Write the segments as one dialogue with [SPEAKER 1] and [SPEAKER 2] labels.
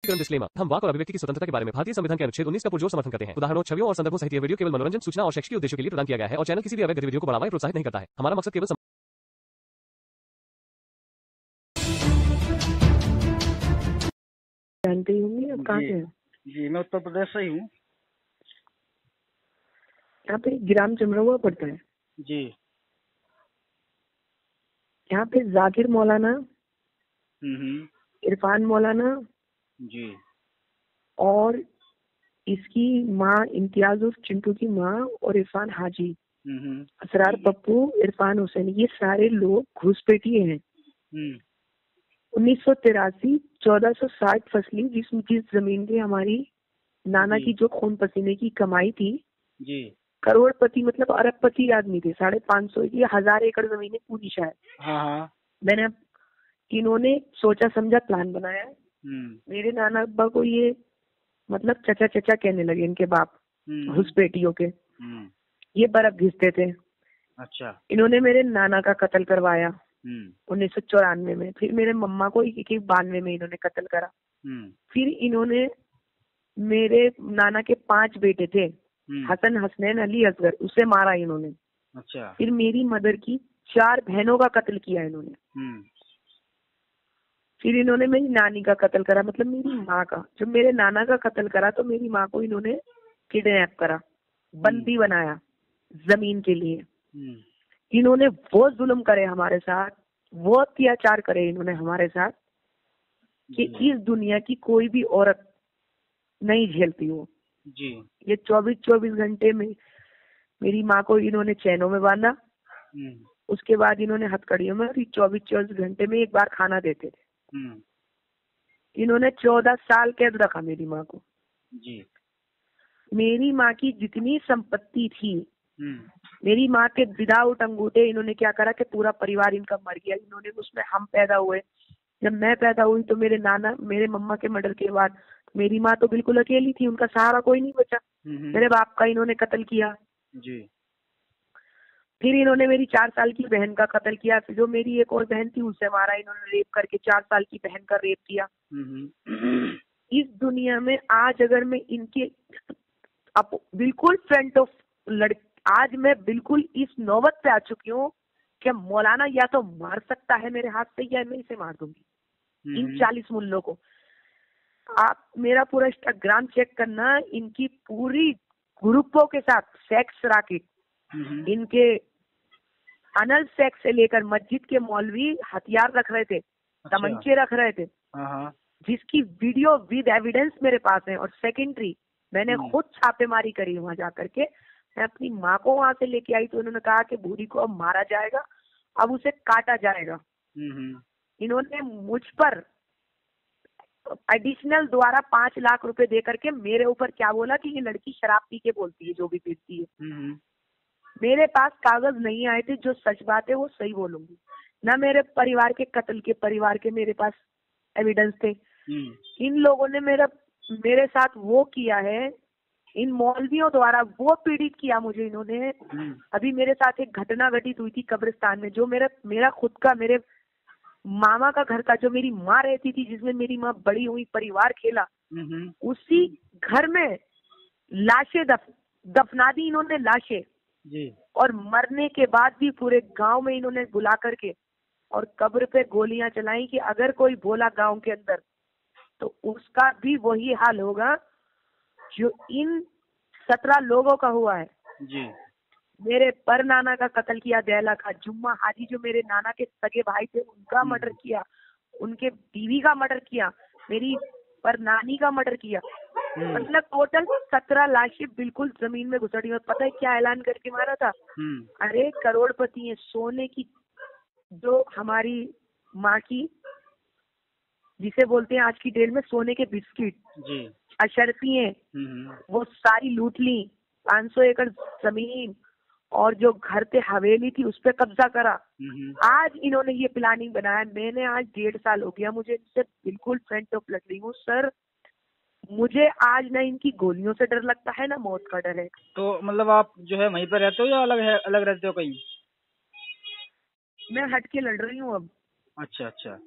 [SPEAKER 1] स्पष्टीकरण डिस्क्लेमर। हम वाक और अभिव्यक्ति की स्वतंत्रता के बारे में भारतीय संविधान के अनुच्छेद 19 का पुरजोर समर्थन करते हैं। उदाहरणों, छवियों और संदर्भों सहित यह वीडियो केवल मनोरंजन, सूचना और शैक्षिक उद्देश्यों के लिए प्रदान किया गया है और चैनल किसी भी अवैध गतिविधियों को बढ़ावा या प्रोत्साहित नहीं करता है। हमारा मकसद केवल
[SPEAKER 2] जानते ही होंगे। आप कहाँ से हैं?
[SPEAKER 3] जी, मैं उत्तर प्रदेश से ही हूँ।
[SPEAKER 2] यहाँ पे ग्राम चमरवा पड़ता है।
[SPEAKER 3] जी।
[SPEAKER 2] यहाँ पे जाकिर मौलाना, इरफान मौलाना
[SPEAKER 3] जी।
[SPEAKER 2] और इसकी माँ इम्तियाज चिंटू की माँ और इरफान हाजी, असरार पप्पू, इरफान हुसैन, ये सारे लोग घुसपैठिए हैं। 1983 1460 फसली जिस जमीन पे हमारी नाना की जो खून पसीने की कमाई थी
[SPEAKER 3] जी।
[SPEAKER 2] करोड़पति मतलब अरबपति आदमी थे। 550 ये 1000 एकड़ जमीन पूरी शायद।
[SPEAKER 3] हाँ।
[SPEAKER 2] मैंने इन्होंने सोचा समझा प्लान बनाया। मेरे नाना अब्बा को ये मतलब चचा चचा कहने लगे, इनके बाप घुसपैठियों के। ये बर्फ घिसते थे।
[SPEAKER 3] अच्छा।
[SPEAKER 2] इन्होंने मेरे नाना का कत्ल करवाया 1994 में। फिर मेरे मम्मा को 92 में इन्होंने कत्ल करा। फिर इन्होंने मेरे नाना के 5 बेटे थे, हसन, हसनैन, अली, असगर, उसे मारा इन्होंने।
[SPEAKER 3] अच्छा।
[SPEAKER 2] फिर मेरी मदर की 4 बहनों का कत्ल किया इन्होंने। फिर इन्होंने मेरी नानी का कत्ल करा, मतलब मेरी माँ का। जब मेरे नाना का कत्ल करा तो मेरी माँ को इन्होंने किडनैप करा, बंदी बनाया जमीन के लिए। इन्होंने वो जुल्म करे हमारे साथ, वो अत्याचार करे इन्होंने हमारे साथ कि इस दुनिया की कोई भी औरत नहीं झेलती हो
[SPEAKER 3] जी।
[SPEAKER 2] ये 24 घंटे में मेरी माँ को इन्होंने चैनों में बांधा। उसके बाद इन्होंने हथकड़ियों में 24 घंटे में एक बार खाना देते थे। इन्होंने 14 साल कैद रखा मेरी माँ को।
[SPEAKER 3] जी।
[SPEAKER 2] मेरी माँ की जितनी संपत्ति थी, मेरी माँ के विदाउट अंगूठे इन्होंने क्या करा कि पूरा परिवार इनका मर गया। इन्होंने उसमें हम पैदा हुए। जब मैं पैदा हुई तो मेरे मम्मा के मर्डर के बाद मेरी माँ तो बिल्कुल अकेली थी, उनका सहारा कोई नहीं बचा। मेरे बाप का इन्होंने कत्ल किया।
[SPEAKER 3] जी।
[SPEAKER 2] फिर इन्होंने मेरी 4 साल की बहन का कत्ल किया। फिर जो मेरी एक और बहन थी उसे मारा इन्होंने, रेप करके 4 साल की बहन का रेप किया। इस दुनिया में आज अगर मैं इनके बिल्कुल फ्रंट ऑफ आज मैं बिल्कुल इस नौबत पे आ चुकी हूँ कि मौलाना या तो मार सकता है मेरे हाथ से या मैं इसे मार दूंगी। इन 40 मुल्लों को आप मेरा पूरा इंस्टाग्राम चेक करना, इनकी पूरी ग्रुपों के साथ सेक्स रैकेट, इनके अनल सेक्स से लेकर मस्जिद के मौलवी हथियार रख रहे थे, तमंचे रख रहे थे, जिसकी वीडियो विद एविडेंस मेरे पास है। और सेकेंडरी मैंने खुद छापेमारी करी वहां जाकर के। मैं अपनी माँ को वहां से लेके आई तो उन्होंने कहा कि बूढ़ी को अब मारा जाएगा, अब उसे काटा जाएगा। इन्होंने मुझ पर एडिशनल द्वारा 5 लाख रुपए दे करके मेरे ऊपर क्या बोला कि ये लड़की शराब पी के बोलती है, जो भी पीती है। मेरे पास कागज नहीं आए थे, जो सच बात है वो सही बोलूंगी। ना मेरे परिवार के कत्ल के परिवार के मेरे पास एविडेंस थे। इन लोगों ने मेरे साथ वो किया है, इन मौलवियों द्वारा वो पीड़ित किया मुझे इन्होंने। अभी मेरे साथ एक घटना घटित हुई थी कब्रिस्तान में, जो मेरा खुद का, मेरे मामा का घर का, जो मेरी माँ रहती थी, जिसमें मेरी माँ बड़ी हुई, परिवार खेला, उसी घर में लाशें दफना दी इन्होंने, लाशें जी। और मरने के बाद भी पूरे गांव में इन्होंने बुला करके और कब्र पे गोलियां चलाई कि अगर कोई बोला गांव के अंदर तो उसका भी वही हाल होगा जो इन 17 लोगों का हुआ है जी। मेरे पर नाना का कत्ल किया दयाला का, जुम्मा हाजी जो मेरे नाना के सगे भाई थे उनका मर्डर किया, उनके बीवी का मर्डर किया, मेरी पर नानी का मर्डर किया। मतलब टोटल 17 लाशें बिल्कुल जमीन में घुसड़ी। और पता है क्या ऐलान करके मारा था? अरे करोड़पति है, सोने की, जो हमारी माँ की, जिसे बोलते हैं आज की डेट में सोने के बिस्किट जी, अशरफी है, वो सारी लूट ली। 500 एकड़ जमीन और जो घर पे हवेली थी उस पर कब्जा करा। आज इन्होंने ये प्लानिंग बनाया। मैंने आज 1.5 साल हो गया मुझे इनसे बिल्कुल फ्रंट ऑफ लड़ रही हूँ सर। मुझे आज ना इनकी गोलियों से डर लगता है ना मौत का डर है।
[SPEAKER 3] तो मतलब आप जो है वहीं पर रहते हो या अलग रहते हो कहीं?
[SPEAKER 2] मैं हट के लड़ रही हूँ अब।
[SPEAKER 3] अच्छा।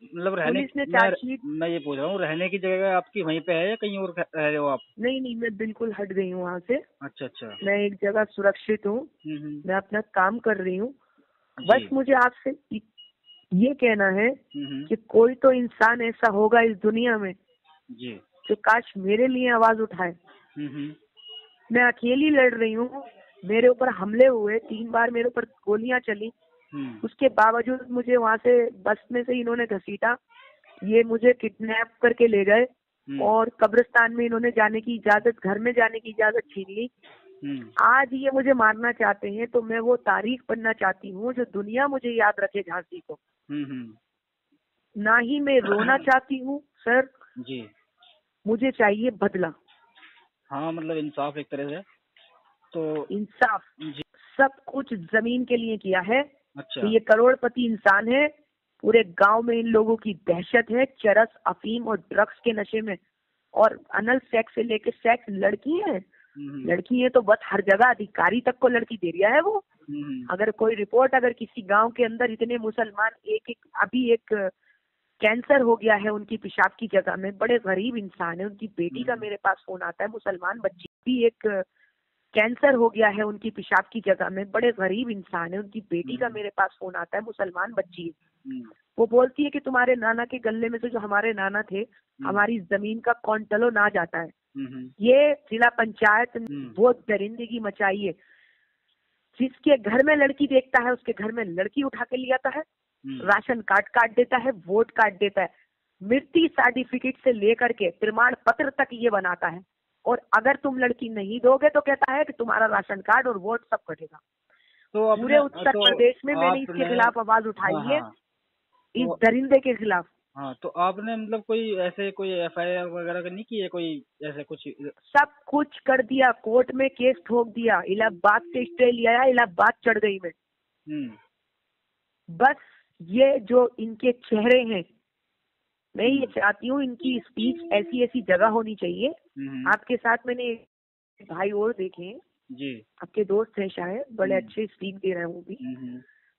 [SPEAKER 3] मतलब रहने
[SPEAKER 2] पुलिस ने चार्जशीट,
[SPEAKER 3] मैं ये पूछ रहा हूँ, रहने की जगह आपकी वहीं पे है या कहीं और रह रहे हो आप?
[SPEAKER 2] नहीं नहीं, मैं बिल्कुल हट गई हूँ वहाँ से।
[SPEAKER 3] अच्छा अच्छा।
[SPEAKER 2] मैं एक जगह सुरक्षित हूँ, मैं अपना काम कर रही हूँ। बस
[SPEAKER 3] जी।
[SPEAKER 2] मुझे आपसे ये कहना है
[SPEAKER 3] हम्म।
[SPEAKER 2] कि कोई तो इंसान ऐसा होगा इस दुनिया में
[SPEAKER 3] जी।
[SPEAKER 2] जो काश मेरे लिए आवाज उठाए।
[SPEAKER 3] हम्म।
[SPEAKER 2] मैं अकेली लड़ रही हूँ, मेरे ऊपर हमले हुए, 3 बार मेरे ऊपर गोलियां चली,
[SPEAKER 3] हम्म।
[SPEAKER 2] उसके बावजूद मुझे वहाँ से बस में से इन्होंने घसीटा, ये मुझे किडनैप करके ले गए और कब्रिस्तान में इन्होंने जाने की इजाजत, घर में जाने की इजाजत छीन ली। आज ये मुझे मारना चाहते हैं तो मैं वो तारीख बनना चाहती हूँ जो दुनिया मुझे याद रखे, झांसी को। ना ही मैं रोना चाहती हूँ सर,
[SPEAKER 3] जी।
[SPEAKER 2] मुझे चाहिए बदला,
[SPEAKER 3] हाँ मतलब इंसाफ एक तरह से तो।
[SPEAKER 2] इंसाफ।
[SPEAKER 3] जी।
[SPEAKER 2] सब कुछ जमीन के लिए किया है।
[SPEAKER 3] अच्छा।
[SPEAKER 2] तो ये करोड़पति इंसान है, पूरे गांव में इन लोगों की दहशत है, चरस, अफीम और ड्रग्स के नशे में, और अनल सेक्स से लेके सेक्स। लड़की है, लड़की है तो बस हर जगह अधिकारी तक को लड़की दे दिया है वो। अगर कोई रिपोर्ट, अगर किसी गांव के अंदर इतने मुसलमान, अभी एक कैंसर हो गया है उनकी पेशाब की जगह में, बड़े गरीब इंसान है, उनकी बेटी का मेरे पास फोन आता है, मुसलमान बच्ची भी एक कैंसर हो गया है उनकी पेशाब की जगह में, बड़े गरीब इंसान है, उनकी बेटी का मेरे पास फोन आता है, मुसलमान बच्ची है। वो बोलती है कि तुम्हारे नाना के गले में से, जो हमारे नाना थे, हमारी जमीन का कौंटलो ना जाता है। ये जिला पंचायत वो दरिंदगी मचाई है। जिसके घर में लड़की देखता है उसके घर में लड़की उठा के ले आता है, राशन कार्ड काट देता है, वोट काट देता है, मृत्यु सर्टिफिकेट से लेकर के प्रमाण पत्र तक ये बनाता है। और अगर तुम लड़की नहीं दोगे तो कहता है कि तुम्हारा राशन कार्ड और वोट सब कटेगा।
[SPEAKER 3] तो
[SPEAKER 2] पूरे उत्तर प्रदेश में मैंने इसके खिलाफ आवाज उठाई है, इस दरिंदे के खिलाफ।
[SPEAKER 3] हाँ तो आपने मतलब कोई ऐसे कोई एफआईआर वगैरह नहीं की है, कोई ऐसे कुछ?
[SPEAKER 2] सब कुछ कर दिया, कोर्ट में केस ठोक दिया, इलाहाबाद से स्टे लिया, इलाहाबाद चढ़ गई मैं। बस ये जो इनके चेहरे हैं, मैं ये चाहती हूँ इनकी स्पीच ऐसी ऐसी जगह होनी चाहिए। आपके साथ मैंने भाई और देखे हैं जी, आपके दोस्त हैं शायद, बड़े अच्छे स्पीच दे रहे हैं वो भी।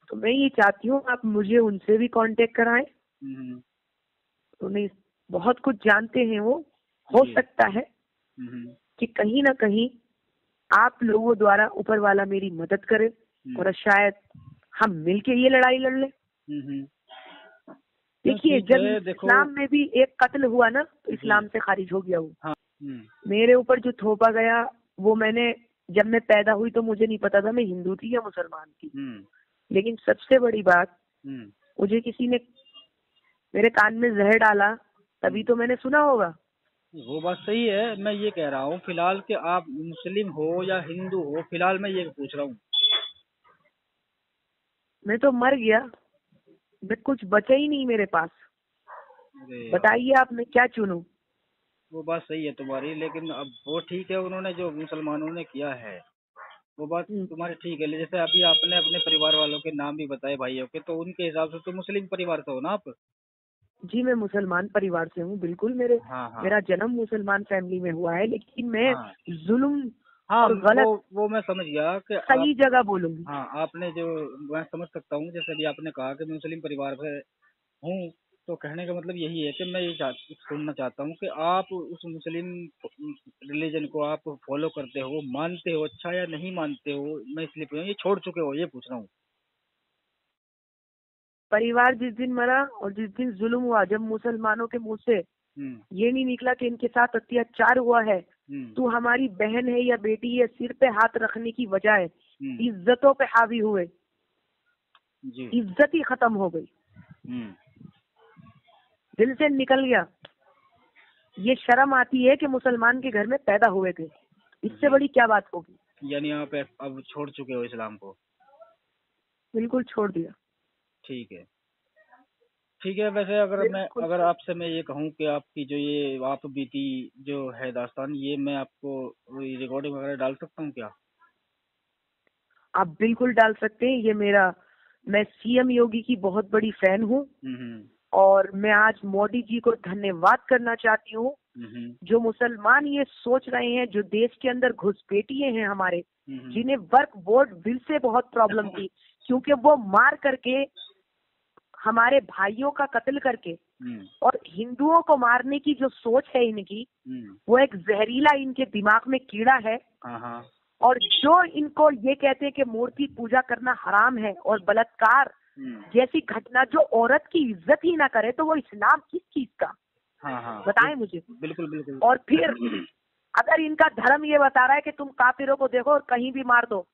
[SPEAKER 2] तो मैं ये चाहती हूँ आप मुझे उनसे भी कांटेक्ट कराएं। उन्हें बहुत कुछ जानते हैं वो। हो सकता है कि कहीं ना कहीं आप लोगों द्वारा ऊपर वाला मेरी मदद करे और शायद हम मिलके ये लड़ाई लड़ लें। देखिए, जब इस्लाम में भी एक कत्ल हुआ ना, तो इस्लाम से खारिज हो गया वो। मेरे ऊपर जो थोपा गया वो, मैंने जब मैं पैदा हुई तो मुझे नहीं पता था मैं हिंदू थी या मुसलमान थी। लेकिन सबसे बड़ी बात, मुझे किसी ने मेरे कान में जहर डाला तभी तो मैंने सुना होगा।
[SPEAKER 3] वो बात सही है। मैं ये कह रहा हूँ फिलहाल कि आप मुस्लिम हो या हिंदू हो, फिलहाल मैं ये पूछ रहा हूँ।
[SPEAKER 2] मैं तो मर गया, मैं कुछ बचा ही नहीं मेरे पास। बताइए आप, मैं क्या चुनूं?
[SPEAKER 3] वो बात सही है तुम्हारी, लेकिन अब वो ठीक है, उन्होंने जो मुसलमानों ने किया है वो बात तुम्हारी ठीक है। जैसे अभी आपने अपने परिवार वालों के नाम भी बताए भाइयों के, तो उनके हिसाब से तो मुस्लिम परिवार से हो ना आप?
[SPEAKER 2] जी, मैं मुसलमान परिवार से हूँ बिल्कुल। मेरा जन्म मुसलमान फैमिली में हुआ है, लेकिन मैं जुल्म और गलत
[SPEAKER 3] वो मैं समझ गया कि
[SPEAKER 2] सही जगह बोलूंगी।
[SPEAKER 3] हाँ, आपने जो, मैं समझ सकता हूँ। जैसे अभी आपने कहा कि मुस्लिम परिवार से हूँ, तो कहने का मतलब यही है कि मैं ये सुनना चाहता हूँ कि आप उस मुस्लिम रिलीजन को आप फॉलो करते हो, मानते हो, अच्छा या नहीं मानते हो? मैं इसलिए पूछ रहा हूँ, ये छोड़ चुके हो ये पूछ रहा हूँ।
[SPEAKER 2] परिवार जिस दिन मरा और जिस दिन जुल्म हुआ, जब मुसलमानों के मुंह से ये नहीं निकला कि इनके साथ अत्याचार हुआ है, तू हमारी बहन है या बेटी है, सिर पे हाथ रखने की बजाय इज्जतों पे हावी हुए, इज्जत ही खत्म हो गई, दिल से निकल गया। ये शर्म आती है कि मुसलमान के घर में पैदा हुए थे, इससे बड़ी क्या बात होगी।
[SPEAKER 3] यानी आप अब छोड़ चुके हो इस्लाम को?
[SPEAKER 2] बिल्कुल छोड़ दिया।
[SPEAKER 3] ठीक है, ठीक है। वैसे अगर आपसे मैं ये कहूँ कि आपकी जो ये आप बीती जो है दास्तान, ये मैं आपको रिकॉर्डिंग वगैरह डाल सकता हूँ क्या?
[SPEAKER 2] आप बिल्कुल डाल सकते हैं। मैं सीएम योगी की बहुत बड़ी फैन हूँ और मैं आज मोदी जी को धन्यवाद करना चाहती हूँ, जो मुसलमान ये सोच रहे हैं, जो देश के अंदर घुसपैठिए हैं हमारे, जिन्हें वर्क बोर्ड बिल से बहुत प्रॉब्लम थी, क्योंकि वो मार करके हमारे भाइयों का कत्ल करके और हिंदुओं को मारने की जो सोच है इनकी, वो एक जहरीला इनके दिमाग में कीड़ा है। और जो इनको ये कहते हैं कि मूर्ति पूजा करना हराम है और बलात्कार जैसी घटना, जो औरत की इज्जत ही ना करे तो वो इस्लाम किस चीज का? बताएं मुझे।
[SPEAKER 3] बिल्कुल बिल्कुल।
[SPEAKER 2] और फिर अगर इनका धर्म ये बता रहा है कि तुम काफिरों को देखो और कहीं भी मार दो,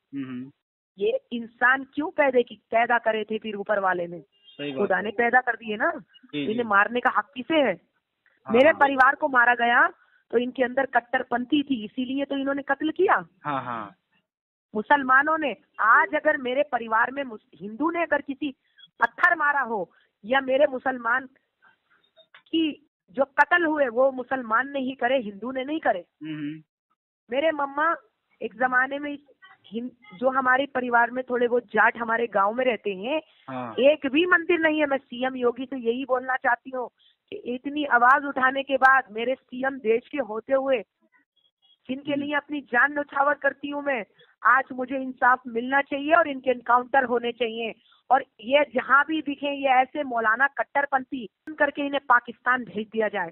[SPEAKER 2] ये इंसान क्यों पैदा करे थे फिर ऊपर वाले ने? खुदा ने पैदा कर दिए ना, इन्हें मारने का हक किसे है? मेरे परिवार को मारा गया तो इनके अंदर कट्टरपंथी थी, इसीलिए तो इन्होंने कत्ल किया। मुसलमानों ने आज अगर मेरे परिवार में हिंदू ने अगर किसी पत्थर मारा हो या मेरे मुसलमान की जो कत्ल हुए वो मुसलमान ने ही करे, हिंदू ने नहीं करे। मेरे मम्मा एक जमाने में जो हमारे परिवार में थोड़े बहुत जाट हमारे गांव में रहते हैं, एक भी मंदिर नहीं है। मैं सीएम योगी से यही बोलना चाहती हूँ कि इतनी आवाज उठाने के बाद मेरे सीएम देश के होते हुए जिनके लिए अपनी जान न्यौछावर करती हूँ मैं, आज मुझे इंसाफ मिलना चाहिए और इनके एनकाउंटर होने चाहिए। और ये जहाँ भी दिखे ये ऐसे मौलाना कट्टरपंथी करके इन्हें पाकिस्तान भेज दिया जाए।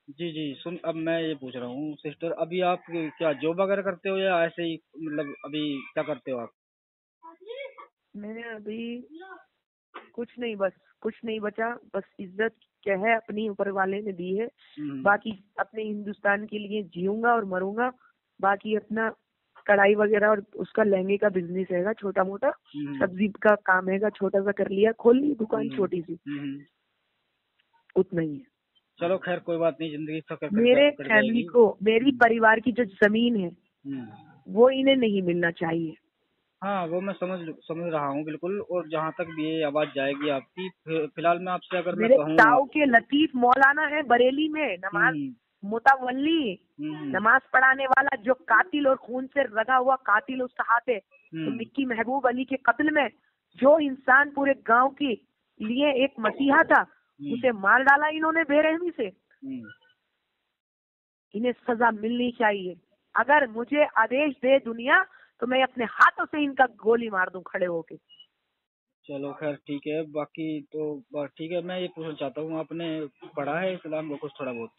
[SPEAKER 3] जी सुन, अब मैं ये पूछ रहा हूँ सिस्टर, अभी आप क्या जॉब वगैरह करते हो या ऐसे ही, मतलब अभी क्या करते हो आप?
[SPEAKER 2] मैंने अभी कुछ नहीं बचा, बस इज्जत क्या है अपनी ऊपर वाले ने दी है। बाकी अपने हिंदुस्तान के लिए जीऊंगा और मरूंगा। बाकी अपना कढ़ाई वगैरह और उसका लहंगे का बिजनेस हैगा, छोटा मोटा सब्जी का काम हैगा, छोटा सा कर लिया, खोल ली दुकान छोटी सी, उतना ही है।
[SPEAKER 3] चलो खैर कोई बात नहीं, जिंदगी सफर
[SPEAKER 2] मेरे फैमिली को, मेरी परिवार की जो जमीन है वो इन्हें नहीं मिलना चाहिए।
[SPEAKER 3] हाँ वो मैं समझ रहा हूँ बिल्कुल। और जहाँ तक भी ये आवाज जाएगी आपकी, फिलहाल मैं आपसे अगर मैं कहूँ,
[SPEAKER 2] ताऊ के लतीफ मौलाना है बरेली में, नमाज मुतवल्ली, नमाज पढ़ाने वाला, जो कातिल और खून से रगा हुआ कातिल उसका हाथ है। तो मिक्की महबूब अली के कत्ल में जो इंसान पूरे गांव के लिए एक मसीहा था, उसे मार डाला इन्होंने बेरहमी से। इन्हें सजा मिलनी चाहिए। अगर मुझे आदेश दे दुनिया तो मैं अपने हाथों से इनका गोली मार दूं खड़े होके।
[SPEAKER 3] चलो खैर ठीक है, बाकी तो ठीक है। मैं ये पूछना चाहता हूँ, आपने पढ़ा है इस्लाम को कुछ थोड़ा बहुत?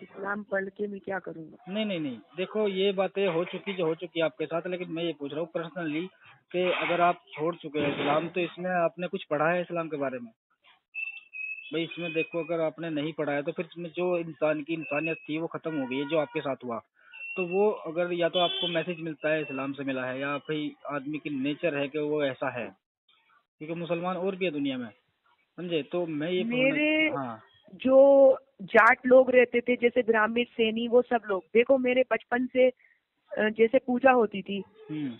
[SPEAKER 2] इस्लाम पढ़ के मैं क्या करूँगा?
[SPEAKER 3] नहीं, देखो ये बातें हो चुकी आपके साथ, लेकिन मैं ये पूछ रहा हूँ पर्सनली कि अगर आप छोड़ चुके हैं इस्लाम तो इसमें आपने कुछ पढ़ा है इस्लाम के बारे में? भाई इसमें देखो, अगर आपने नहीं पढ़ा है तो फिर इसमें जो इंसान की इंसानियत थी वो खत्म हो गई है, जो आपके साथ हुआ। तो वो अगर या तो आपको मैसेज मिलता है इस्लाम से मिला है, या फिर आदमी की नेचर है कि वो ऐसा है, क्योंकि मुसलमान और भी है दुनिया में, समझे? तो मैं ये
[SPEAKER 2] मेरे जो जाट लोग रहते थे, जैसे ब्राह्मण सैनी, वो सब लोग, देखो मेरे बचपन से जैसे पूजा होती थी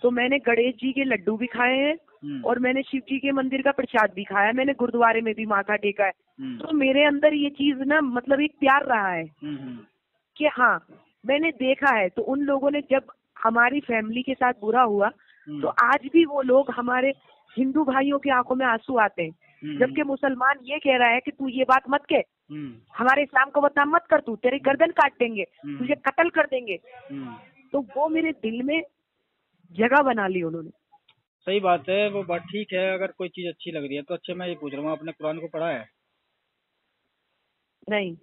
[SPEAKER 2] तो मैंने गणेश जी के लड्डू भी खाए हैं और मैंने शिव जी के मंदिर का प्रसाद भी खाया है, मैंने गुरुद्वारे में भी माथा टेका है। तो मेरे अंदर ये चीज ना, मतलब एक प्यार रहा है कि हाँ मैंने देखा है। तो उन लोगों ने, जब हमारी फैमिली के साथ बुरा हुआ तो आज भी वो लोग, हमारे हिंदू भाइयों की आंखों में आंसू आते हैं, जबकि मुसलमान ये कह रहा है कि तू ये बात मत कह, हमारे इस्लाम को बदनाम मत कर, तू तेरी गर्दन काट देंगे, तुझे कत्ल कर देंगे। तो वो मेरे दिल में जगह बना ली उन्होंने।
[SPEAKER 3] सही बात है, वो बात ठीक है। अगर कोई चीज अच्छी लग रही है तो अच्छा, मैं ये पूछ रहा हूँ, आपने कुरान को पढ़ा है?
[SPEAKER 2] नहीं।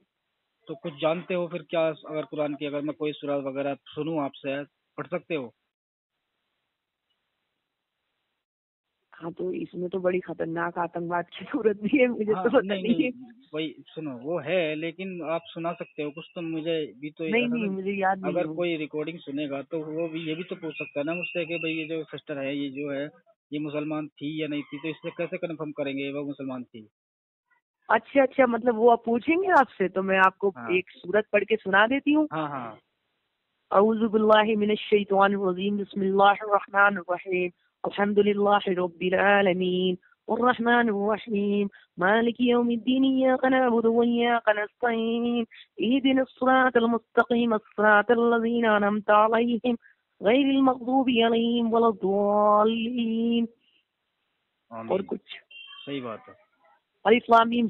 [SPEAKER 3] तो कुछ जानते हो फिर क्या? अगर कुरान की, अगर मैं कोई सूरत वगैरह सुनूं आपसे, पढ़ सकते हो?
[SPEAKER 2] हाँ तो इसमें तो बड़ी खतरनाक आतंकवाद की सूरत भी है, मुझे तो पता नहीं है।
[SPEAKER 3] वही सुनो, वो है, लेकिन आप सुना सकते हो कुछ तो, मुझे भी तो
[SPEAKER 2] नहीं मुझे याद नहीं।
[SPEAKER 3] अगर कोई रिकॉर्डिंग सुनेगा तो वो भी ये भी तो पूछ सकता है ना मुझसे कि भाई ये जो सिस्टर है, ये जो है, ये मुसलमान थी या नहीं थी, तो इससे कैसे कन्फर्म करेंगे वो मुसलमान थी?
[SPEAKER 2] अच्छा, मतलब वो आप पूछेंगे आपसे, तो मैं आपको एक सूरत पढ़ के सुना देती हूँ। औज़ु बिल्लाहि मिनश शैतानिर रजीम, बिस्मिल्लाहिर रहमानिर रहीम, अल्हम्दुलिल्लाहि रब्बिल आलमीन, अर्रहमानिर रहीम, मालिकि यौमिद्दीन, इय्याका नअबुदु व इय्याका नस्तईन, इहदिनस सिरातल मुस्तकीम, सिरातल लज़ीना अनअमता अलैहिम, गैरिल मग़दूबि अलैहिम वलद्दाल्लीन। और कुछ?
[SPEAKER 3] सही बात है।
[SPEAKER 2] अलिफ लाम मीम,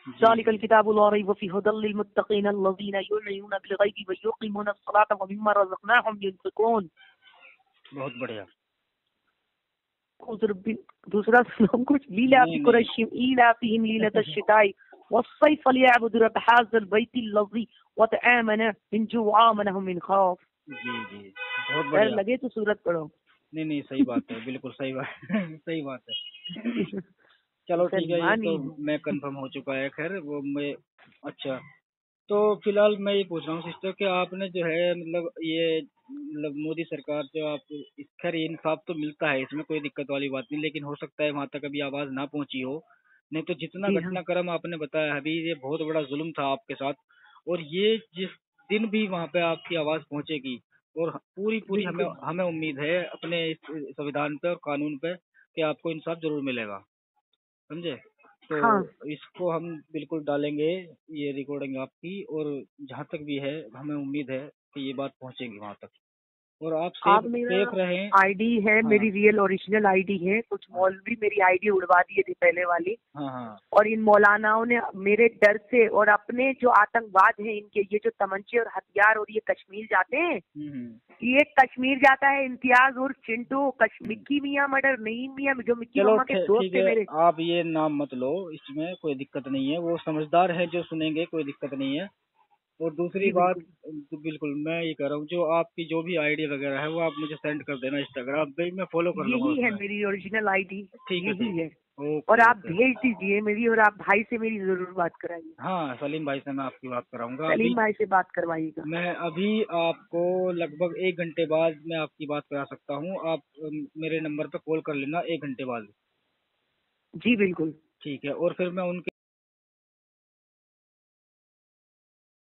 [SPEAKER 2] ज़ालिकल किताबु ला रैब फ़ीहि हुदल लिल मुत्तक़ीन अल्लज़ीना युमिनूना बिल ग़ैबि व युक़ीमूना अस्सलाता व मिम्मा रज़क़नाहुम युनफ़िक़ून।
[SPEAKER 3] बहुत बढ़िया।
[SPEAKER 2] दूसरा सुनो कुछ। लीला
[SPEAKER 3] नहीं,
[SPEAKER 2] फी
[SPEAKER 3] नहीं।
[SPEAKER 2] कुरैशिम ईला फीहिम लीलत अश्शिताई वस्सैफ फलियअबुदु रब्ब हाज़ल बैतिल लज़ी वतआमना मिन जुअ वआमनहुम मिन खौफ।
[SPEAKER 3] जी, जी। बहुत
[SPEAKER 2] डर
[SPEAKER 3] बढ़िया।
[SPEAKER 2] लगे तो सूरत पढ़ो।
[SPEAKER 3] नहीं, नहीं, सही बात है, बिल्कुल सही बात सही बात है। चलो ठीक है, ये
[SPEAKER 2] मुसलमान
[SPEAKER 3] तो
[SPEAKER 2] ही हूँ।
[SPEAKER 3] मैं कंफर्म हो चुका है, खैर वो मैं अच्छा, तो फिलहाल मैं ये पूछ रहा हूँ सिस्टर कि आपने जो है मतलब ये मतलब मोदी सरकार जो आप खैर ये इंसाफ तो मिलता है, इसमें कोई दिक्कत वाली बात नहीं, लेकिन हो सकता है वहां तक अभी आवाज ना पहुंची हो। नहीं तो जितना
[SPEAKER 2] जी हाँ,
[SPEAKER 3] घटनाक्रम आपने बताया अभी, ये बहुत बड़ा जुल्म था आपके साथ। और ये जिस दिन भी वहां पे आपकी आवाज पहुंचेगी, और पूरी पूरी हमें
[SPEAKER 2] बिल्कुल।
[SPEAKER 3] हमें उम्मीद है अपने इस संविधान पे और कानून पे कि आपको इंसाफ जरूर मिलेगा, समझे। तो
[SPEAKER 2] हाँ,
[SPEAKER 3] इसको हम बिल्कुल डालेंगे, ये रिकॉर्डिंग आपकी, और जहाँ तक भी है हमें उम्मीद है कि ये बात पहुंचेगी वहां तक, और आप
[SPEAKER 2] आप
[SPEAKER 3] सेफ
[SPEAKER 2] मेरा
[SPEAKER 3] सेफ रहें।
[SPEAKER 2] आईडी है,
[SPEAKER 3] हाँ,
[SPEAKER 2] मेरी रियल ओरिजिनल आईडी है। कुछ
[SPEAKER 3] हाँ,
[SPEAKER 2] मौलवी मेरी आईडी उड़वा दिए थे पहले वाली,
[SPEAKER 3] हाँ, हाँ।
[SPEAKER 2] और इन मौलानाओं ने मेरे डर से और अपने जो आतंकवाद है इनके, ये जो तमंचे और हथियार, और ये कश्मीर जाते हैं,
[SPEAKER 3] हम्म,
[SPEAKER 2] ये कश्मीर जाता है इम्तियाज और चिंटू
[SPEAKER 3] हम्म।
[SPEAKER 2] मिक्की मियाँ मर्डर, नईम मियाँ जो मिक्की
[SPEAKER 3] चलो
[SPEAKER 2] मम्मा के दोस्त
[SPEAKER 3] ठीक
[SPEAKER 2] थे
[SPEAKER 3] है,
[SPEAKER 2] मेरे।
[SPEAKER 3] आप ये नाम मत लो, इसमें कोई दिक्कत नहीं है, वो समझदार है जो सुनेंगे, कोई दिक्कत नहीं है। और दूसरी
[SPEAKER 2] जी
[SPEAKER 3] बात,
[SPEAKER 2] बिल्कुल।
[SPEAKER 3] तो बिल्कुल मैं ये कह रहा हूँ, जो आपकी जो भी आईडी वगैरह है वो आप मुझे सेंड कर देना इंस्टाग्राम पे, मैं फॉलो कर लूंगा
[SPEAKER 2] यही है
[SPEAKER 3] उसमें।
[SPEAKER 2] मेरी ओरिजिनल आईडी,
[SPEAKER 3] ठीक है,
[SPEAKER 2] यही
[SPEAKER 3] ठीक
[SPEAKER 2] है।
[SPEAKER 3] है,
[SPEAKER 2] और
[SPEAKER 3] ओके,
[SPEAKER 2] आप
[SPEAKER 3] ओके।
[SPEAKER 2] भेज दीजिए मेरी, और आप भाई से मेरी जरूर बात कराइए।
[SPEAKER 3] हाँ, सलीम भाई से मैं आपकी बात कराऊंगा
[SPEAKER 2] सलीम
[SPEAKER 3] अभी।
[SPEAKER 2] भाई से बात करवाइएगा।
[SPEAKER 3] मैं अभी आपको लगभग 1 घंटे बाद मैं आपकी बात करा सकता हूँ, आप मेरे नंबर पे कॉल कर लेना 1 घंटे बाद।
[SPEAKER 2] जी बिल्कुल।
[SPEAKER 3] ठीक है, और फिर मैं उनके